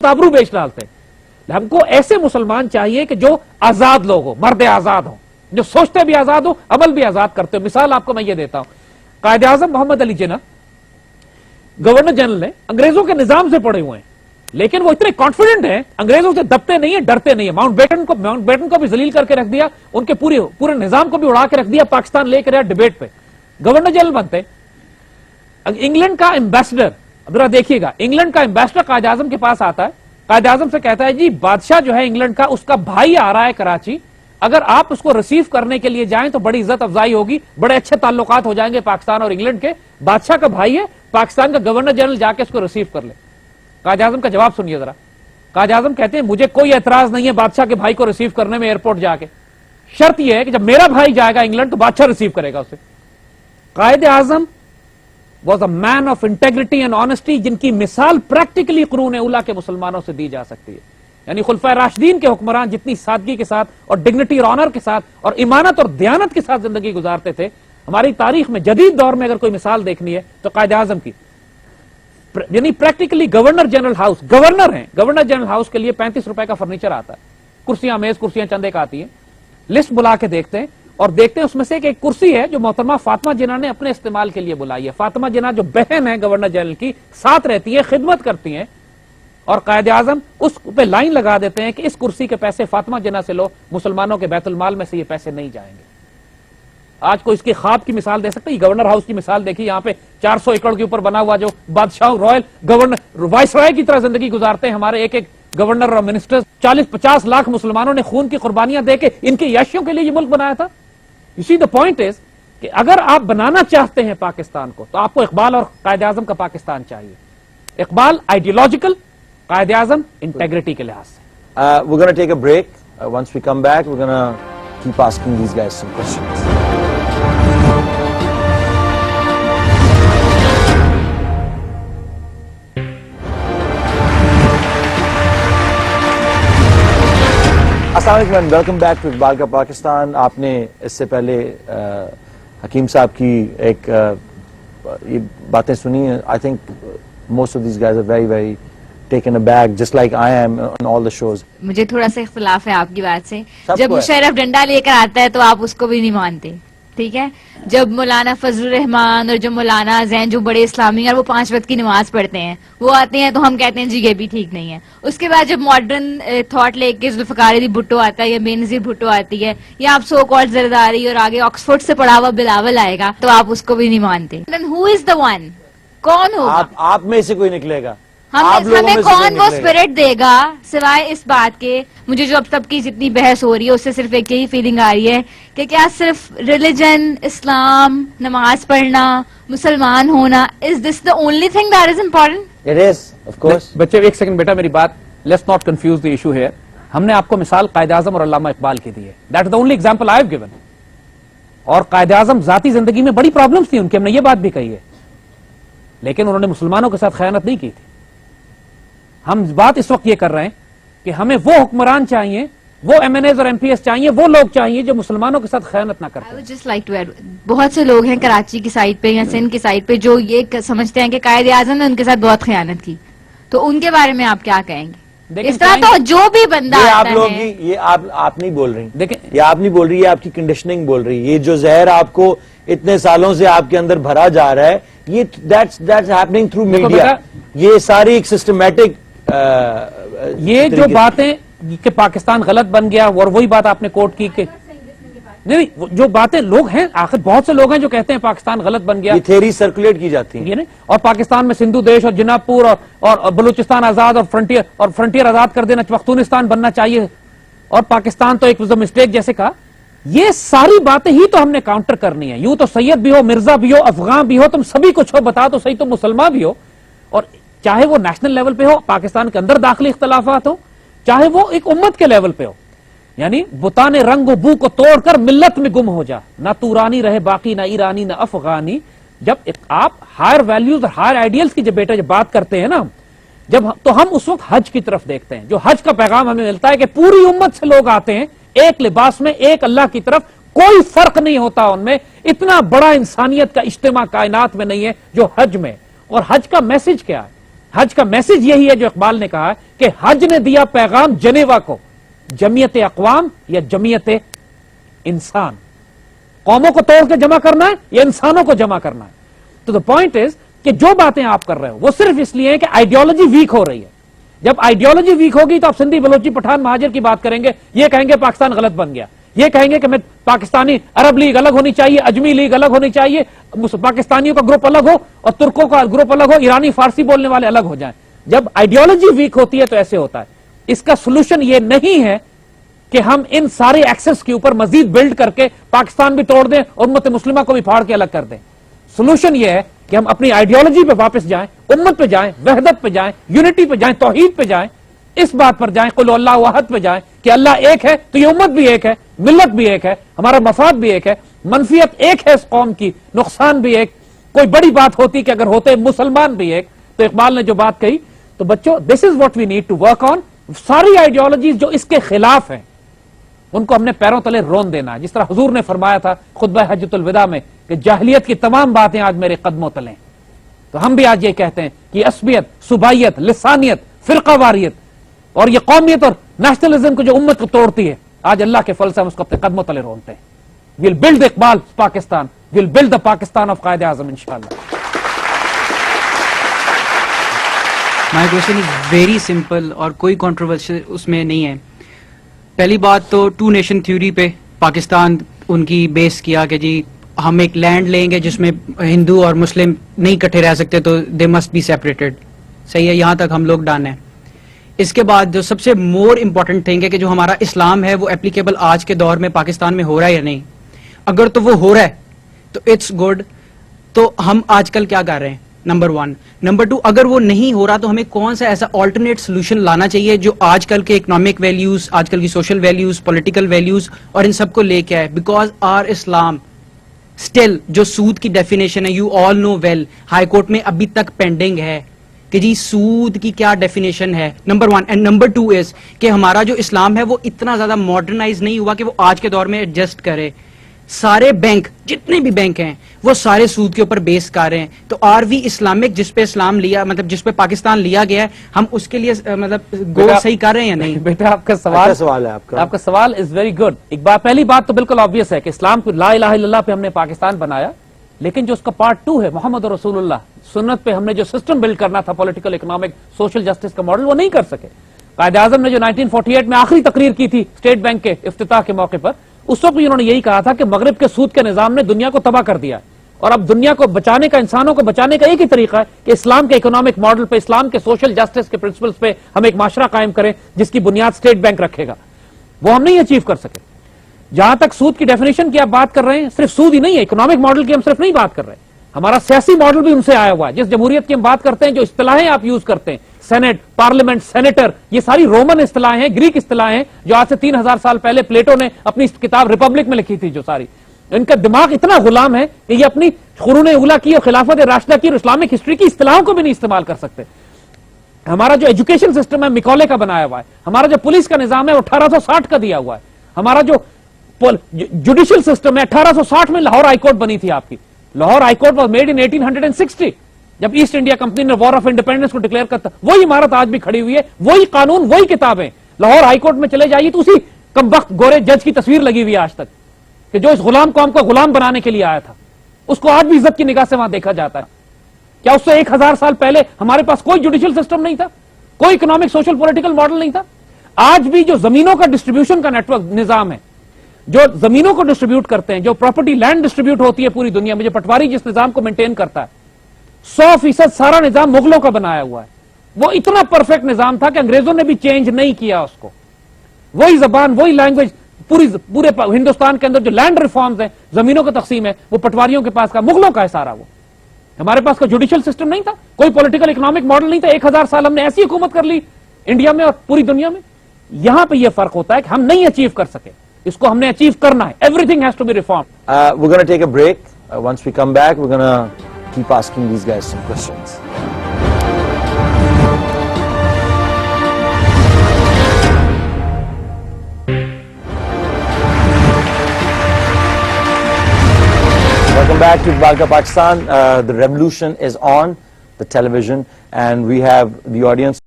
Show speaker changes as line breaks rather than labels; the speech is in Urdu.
آبرو بیچ ڈالتے ہیں. ہم کو ایسے مسلمان چاہیے کہ جو آزاد لوگ ہو, مرد آزاد ہوں, جو سوچتے بھی آزاد ہو, عمل بھی آزاد کرتے ہو. مثال آپ کو میں یہ دیتا ہوں, قائد اعظم محمد علی جناح گورنر جنرل نے انگریزوں کے نظام سے پڑے ہوئے ہیں, لیکن وہ اتنے کانفیڈنٹ ہیں, انگریزوں سے دبتے نہیں ہیں, ڈرتے نہیں ہیں. ماؤنٹ بیٹن کو بھی ذلیل کر کے رکھ دیا, ان کے پورے نظام کو بھی اڑا کے رکھ دیا, پاکستان لے کے رہا ڈیبیٹ پہ, گورنر جنرل بنتے. انگلینڈ کا ایمبیسڈر, اب ذرا دیکھیے گا, انگلینڈ کا ایمبیسڈر قائد اعظم کے پاس آتا ہے, قائد اعظم سے کہتا ہے جی بادشاہ جو ہے انگلینڈ کا, اس کا بھائی آ رہا ہے کراچی, اگر آپ اس کو ریسیو کرنے کے لیے جائیں تو بڑی عزت افزائی ہوگی, بڑے اچھے تعلقات ہو جائیں گے پاکستان اور انگلینڈ کے. بادشاہ کا بھائی ہے, پاکستان کا گورنر جنرل جا کے اس کو ریسیو کر لے. قائد اعظم کا جواب سنیے ذرا. قائد اعظم کہتے ہیں مجھے کوئی اعتراض نہیں ہے بادشاہ کے بھائی کو ریسیو کرنے میں ایئرپورٹ جا کے, شرط یہ ہے کہ جب میرا بھائی جائے گا انگلینڈ تو بادشاہ ریسیو کرے گا اسے. Quaid-e-Azam was a man of integrity and honesty, جن کی مثال پریکٹیکلی قرون اولیٰ کے مسلمانوں سے دی جا سکتی ہے. یعنی خلفائے راشدین کے حکمران جتنی سادگی کے ساتھ اور ڈگنیٹی اور آنر کے ساتھ اور ایمانت اور دیانت کے ساتھ زندگی گزارتے تھے, ہماری تاریخ میں جدید دور میں اگر کوئی مثال دیکھنی ہے تو قائد اعظم کی. یعنی practically governor general house, governor ہیں, گورنر جنرل ہاؤس کے لیے 35 روپے کا فرنیچر آتا ہے, کرسیاں میز کرسیاں چند ایک آتی ہیں. لسٹ بلا کے دیکھتے ہیں اور دیکھتے ہیں اس میں سے ایک کرسی ہے جو محترمہ فاطمہ جناح نے اپنے استعمال کے لیے بلائی ہے. فاطمہ جناح جو بہن ہے گورنر جنرل کی, ساتھ رہتی ہے, خدمت کرتی ہیں, اور قائد اعظم اس پہ لائن لگا دیتے ہیں کہ اس کرسی کے پیسے فاطمہ جناح سے لو, مسلمانوں کے بیت المال میں سے یہ پیسے نہیں جائیں گے. آج کوئی اس کی خواب کی مثال دے سکتے ہیں؟ گورنر ہاؤس کی مثال دیکھی, یہاں پہ 400 ایکڑ کے اوپر بنا ہوا جو بادشاہ رائل گورنر وائس رائے کی طرح زندگی گزارتے ہیں ہمارے ایک ایک گورنر اور منسٹر. 40-50 لاکھ مسلمانوں نے خون کی قربانیاں دے کے ان کی عیاشیوں کے لیے یہ ملک بنایا تھا. You see the point is کہ اگر آپ بنانا چاہتے ہیں پاکستان کو تو آپ کو اقبال اور قائد اعظم کا پاکستان چاہیے. اقبال آئیڈیولوجیکل, قائد اعظم انٹیگریٹی کے لحاظ سے.
We're going to take a break. Once we come back, we're going to keep asking these guys some questions. السلام علیکم and welcome back to Iqbal کا پاکستان. آپ نے اس سے پہلے حکیم صاحب کی ایک یہ باتیں سنی ہیں. I think most of these guys are very very taken aback just like I'm on all the shows.
مجھے تھوڑا سا اختلاف ہے آپ کی بات سے. جب مشرف ڈنڈا لے کر آتا ہے تو آپ اس کو بھی نہیں مانتے, ٹھیک ہے. جب مولانا فضل الرحمان اور جو مولانا زین جو بڑے اسلامی ہیں اور وہ 5 وقت کی نماز پڑھتے ہیں وہ آتے ہیں تو ہم کہتے ہیں جی یہ بھی ٹھیک نہیں ہے. اس کے بعد جب ماڈرن تھاٹ لے کے ذوالفقار علی بھٹو آتا ہے یا بے نظیر بھٹو آتی ہے یا آپ سو کالڈ زرداری اور آگے آکسفورڈ سے پڑھا ہوا بلاول آئے گا تو آپ اس کو بھی نہیں مانتے. ہو از دا ون, کون ہوگا
آپ میں سے کوئی نکلے گا؟
ہمیں کون وہ اسپرٹ دے گا سوائے اس بات کے. مجھے جو اب تک کی جتنی بحث ہو رہی ہے اس سے صرف ایک یہی فیلنگ آ رہی ہے کہ کیا صرف ریلیجن, اسلام, نماز پڑھنا, مسلمان ہونا, is this the only thing that is important?
It is of course.
بچے ایک سیکنڈ بیٹا میری بات, let's not confuse the issue here. ہم نے آپ کو مثال قائد اعظم اور علامہ اقبال کی دی ہے, that is the only example I have given. اور قائد اعظم ذاتی زندگی میں بڑی پرابلمس تھی ان کی, ہم نے یہ بات بھی کہی ہے, لیکن انہوں نے مسلمانوں کے ساتھ خیانت نہیں کی تھی. ہم بات اس وقت یہ کر رہے ہیں کہ ہمیں وہ حکمران چاہیے, وہ ایم این ایز اور ایم پی ایس چاہیے, وہ لوگ چاہیے جو مسلمانوں کے ساتھ خیانت نہ کرتے.
بہت سے لوگ ہیں کراچی کی سائڈ پہ یا سندھ کی سائڈ پہ جو یہ سمجھتے ہیں کہ قائد اعظم نے ان کے ساتھ بہت خیانت کی, تو ان کے بارے میں آپ کیا کہیں گے؟ اس طرح تو جو بھی بندہ
یہ آپ نہیں بول رہی, دیکھیں یہ آپ نہیں بول رہی, یہ آپ کی کنڈیشننگ بول رہی. یہ جو زہر آپ کو اتنے سالوں سے آپ کے اندر بھرا جا رہا ہے, یہ that's happening through media. یہ ساری ایک سسٹمیٹک
یہ جو باتیں کہ پاکستان غلط بن گیا, اور وہی بات آپ نے کوٹ کی کہ نہیں, جو باتیں لوگ ہیں, آخر بہت سے لوگ ہیں جو کہتے ہیں پاکستان غلط بن گیا,
یہ تھیری سرکولیٹ کی جاتی ہے.
اور پاکستان میں سندھو دیش اور جناب پور اور بلوچستان آزاد اور فرنٹیئر آزاد کر دینا, پختونستان بننا چاہیے, اور پاکستان تو ایک مسٹیک جیسے کہا. یہ ساری باتیں ہی تو ہم نے کاؤنٹر کرنی ہے. یوں تو سید بھی ہو, مرزا بھی ہو, افغان بھی ہو, تم سبھی کچھ ہو, بتا تو صحیح تم مسلمان بھی ہو, اور چاہے وہ نیشنل لیول پہ ہو, پاکستان کے اندر داخلی اختلافات ہو, چاہے وہ ایک امت کے لیول پہ ہو. یعنی بتان رنگ و بو کو توڑ کر ملت میں گم ہو جا, نہ تورانی رہے باقی, نہ ایرانی نہ افغانی. جب آپ ہائر ویلیوز اور ہائر آئیڈیلز کی جب بات کرتے ہیں نا, جب تو ہم اس وقت حج کی طرف دیکھتے ہیں. جو حج کا پیغام ہمیں ملتا ہے کہ پوری امت سے لوگ آتے ہیں ایک لباس میں, ایک اللہ کی طرف, کوئی فرق نہیں ہوتا ان میں. اتنا بڑا انسانیت کا اجتماع کائنات میں نہیں ہے جو حج میں. اور حج کا میسج کیا ہے؟ حج کا میسج یہی ہے جو اقبال نے کہا ہے کہ حج نے دیا پیغام جنیوا کو، جمعیت اقوام یا جمعیت انسان، قوموں کو توڑ کے جمع کرنا ہے یا انسانوں کو جمع کرنا ہے. تو دا پوائنٹ از کہ جو باتیں آپ کر رہے ہو وہ صرف اس لیے ہے کہ آئیڈیالوجی ویک ہو رہی ہے. جب آئیڈیالوجی ویک ہوگی تو آپ سندھی بلوچی پٹھان مہاجر کی بات کریں گے، یہ کہیں گے پاکستان غلط بن گیا، یہ کہیں گے کہ میں پاکستانی عرب لیگ الگ ہونی چاہیے، اجمی لیگ الگ ہونی چاہیے، پاکستانیوں کا گروپ الگ ہو اور ترکوں کا گروپ الگ ہو، ایرانی فارسی بولنے والے الگ ہو جائیں. جب آئیڈیالوجی ویک ہوتی ہے تو ایسے ہوتا ہے. اس کا سولوشن یہ نہیں ہے کہ ہم ان سارے ایکسس کے اوپر مزید بلڈ کر کے پاکستان بھی توڑ دیں اور امت مسلمہ کو بھی پھاڑ کے الگ کر دیں. سولوشن یہ ہے کہ ہم اپنی آئیڈیالوجی پہ واپس جائیں، امت پہ جائیں، وحدت پہ جائیں، یونٹی پہ جائیں، توحید پہ جائیں، اس بات پر جائیں، قل اللہ واحد پہ جائیں کہ اللہ ایک ہے تو یہ امت بھی ایک ہے، ملت بھی ایک ہے، ہمارا مفاد بھی ایک ہے، منفیت ایک ہے اس قوم کی، نقصان بھی ایک. کوئی بڑی بات ہوتی کہ اگر ہوتے مسلمان بھی ایک. تو اقبال نے جو بات کہی تو بچوں this is what we need to work on. ساری آئیڈیالوجیز جو اس کے خلاف ہیں ان کو ہم نے پیروں تلے رون دینا ہے. جس طرح حضور نے فرمایا تھا خطبہ حجۃ الوداع میں کہ جاہلیت کی تمام باتیں آج میرے قدموں تلے ہیں. تو ہم بھی آج یہ کہتے ہیں کہ عصبیت، صوبائیت، لسانیت، فرقہ واریت اور یہ قومیت اور نیشنلزم کو جو امت کو توڑتی ہے، آج اللہ کے فضل سے ہم اس کو اپنے قدموں تلے رونتے ہیں. We'll build Iqbal Pakistan, we'll build the Pakistan of Quaid-e-Azam انشاءاللہ.
My question is very simple اور کوئی کنٹروورشل اس میں نہیں ہے. پہلی بات تو ٹو نیشن تھیوری پہ پاکستان ان کی بیس کیا کہ جی ہم ایک لینڈ لیں گے جس میں ہندو اور مسلم نہیں اکٹھے رہ سکتے تو دے مسٹ بی سیپریٹڈ. صحیح ہے، یہاں تک ہم لوگ ڈن ہیں. اس کے بعد جو سب سے مور امپورٹنٹ تھنگ ہے کہ جو ہمارا اسلام ہے وہ اپلیکیبل آج کے دور میں پاکستان میں ہو رہا ہے یا نہیں. اگر تو وہ ہو رہا ہے تو اٹس گڈ. تو ہم آج کل کیا کر رہے ہیں؟ نمبر 1. نمبر 2, اگر وہ نہیں ہو رہا تو ہمیں کون سا ایسا آلٹرنیٹ سولوشن لانا چاہیے جو آج کل کے اکنامک ویلیوز، آج کل کی سوشل ویلیوز، پولیٹیکل ویلیوز اور ان سب کو لے کے آئے. بیکاز آر اسلام اسٹل جو سود کی ڈیفینیشن ہے، you all know well, high court میں ابھی تک پینڈنگ ہے کہ جی سود کی کیا ڈیفینیشن ہے. نمبر 1. اینڈ نمبر 2 از کہ ہمارا جو اسلام ہے وہ اتنا زیادہ ماڈرنائز نہیں ہوا کہ وہ آج کے دور میں ایڈجسٹ کرے. سارے بینک، جتنے بھی بینک ہیں وہ سارے سود کے اوپر بیس کر رہے ہیں. تو آر وی اسلامک جس پہ اسلام لیا، مطلب جس پہ پاکستان لیا گیا ہے، ہم اس کے لیے مطلب گول صحیح کر رہے ہیں یا نہیں؟
بیٹا آپ کا سوال
ہے
آپ کا سوال از ویری گڈ. ایک بات، پہلی بات تو بالکل آبویس ہے کہ اسلام کو لا الہ الا اللہ پہ ہم نے پاکستان بنایا، لیکن جو اس کا پارٹ 2 ہے محمد رسول اللہ سنت پہ ہم نے جو سسٹم بلڈ کرنا تھا، پولیٹیکل، اکنامک، سوشل جسٹس کا ماڈل، وہ نہیں کر سکے. قائد اعظم نے جو 1948 میں آخری تقریر کی تھی اسٹیٹ بینک کے افتتاح کے موقع پر، اس وقت بھی انہوں نے یہی کہا تھا کہ مغرب کے سود کے نظام نے دنیا کو تباہ کر دیا، اور اب دنیا کو بچانے کا، انسانوں کو بچانے کا ایک ہی طریقہ ہے کہ اسلام کے اکنامک ماڈل پہ، اسلام کے سوشل جسٹس کے پرنسپلز پہ ہم ایک معاشرہ قائم کریں جس کی بنیاد اسٹیٹ بینک رکھے گا. وہ ہم نہیں اچیو کر سکے. جہاں تک سود کی ڈیفینیشن کی آپ بات کر رہے ہیں، صرف سود ہی نہیں ہے، اکنامک ماڈل کی ہم صرف نہیں بات کر رہے، ہمارا سیاسی ماڈل بھی ان سے آیا ہوا ہے. جس جمہوریت کی ہم بات کرتے ہیں، جو اصطلاحیں آپ یوز کرتے ہیں، سینٹ، پارلیمنٹ، سینیٹر، یہ ساری رومن اصطلاحیں ہیں، گریک اصطلاحیں ہیں جو آج سے 3000 سال پہلے پلیٹو نے اپنی کتاب ریپبلک میں لکھی تھی. جو ساری ان کا دماغ اتنا غلام ہے کہ یہ اپنی قرون اولیٰ کی اور خلافت راشدہ کی اور اسلامک ہسٹری کی اصطلاحوں کو بھی نہیں استعمال کر سکتے. ہمارا جو ایجوکیشن سسٹم ہے مکولے کا بنایا ہوا ہے، ہمارا جو پولیس کا نظام ہے وہ 1860 کا دیا ہوا ہے، ہمارا جو جوڈیشل سسٹم ہے 1860 میں لاہور ہائی کورٹ بنی تھی آپ کی. Lahore high court was made in 1860 جب ایسٹ انڈیا کمپنی نے وار آف انڈیپینڈنس کو ڈکلیئر کرتا. وہی عمارت آج بھی کھڑی ہوئی ہے، وہی قانون، وہی کتابیں. لاہور ہائی کورٹ میں چلے جائیے تو اسی کمبخت گورے جج کی تصویر لگی ہوئی ہے آج تک، کہ جو اس غلام قوم کو غلام بنانے کے لیے آیا تھا. اس کو آج بھی عزت کی نگاہ سے وہاں دیکھا جاتا ہے. کیا اس سے 1000 سال پہلے ہمارے پاس کوئی جوڈیشل سسٹم نہیں تھا، کوئی اکنامک سوشل پولیٹیکل ماڈل نہیں تھا؟ آج بھی جو زمینوں کا ڈسٹریبیوشن کا نیٹورک نظام ہے، جو زمینوں کو ڈسٹریبیوٹ کرتے ہیں، جو پراپرٹی لینڈ ڈسٹریبیوٹ ہوتی ہے پوری دنیا میں، جو پٹواری جس نظام کو مینٹین کرتا ہے، 100% سارا نظام مغلوں کا بنایا ہوا ہے. وہ اتنا پرفیکٹ نظام تھا کہ انگریزوں نے بھی چینج نہیں کیا اس کو. وہی زبان، وہی لینگویج، پورے ہندوستان کے اندر جو لینڈ ریفارمز ہیں، زمینوں کا تقسیم ہے، وہ پٹواریوں کے پاس کا، مغلوں کا ہے سارا. وہ ہمارے پاس کوئی جوڈیشل سسٹم نہیں تھا، کوئی پولیٹیکل اکنامک ماڈل نہیں تھا. 1000 سال ہم نے ایسی حکومت کر لی انڈیا میں اور پوری دنیا میں. یہاں پہ یہ فرق ہوتا ہے کہ ہم نہیں اچیو کر سکے، اس کو ہم نے اچیو کرنا ہے. Everything has to be reform.
We're going to take a break. Once we come back, we're going to keep asking these guys some questions. Welcome back to Balka Pakistan. The revolution is on. the television, and we have the audience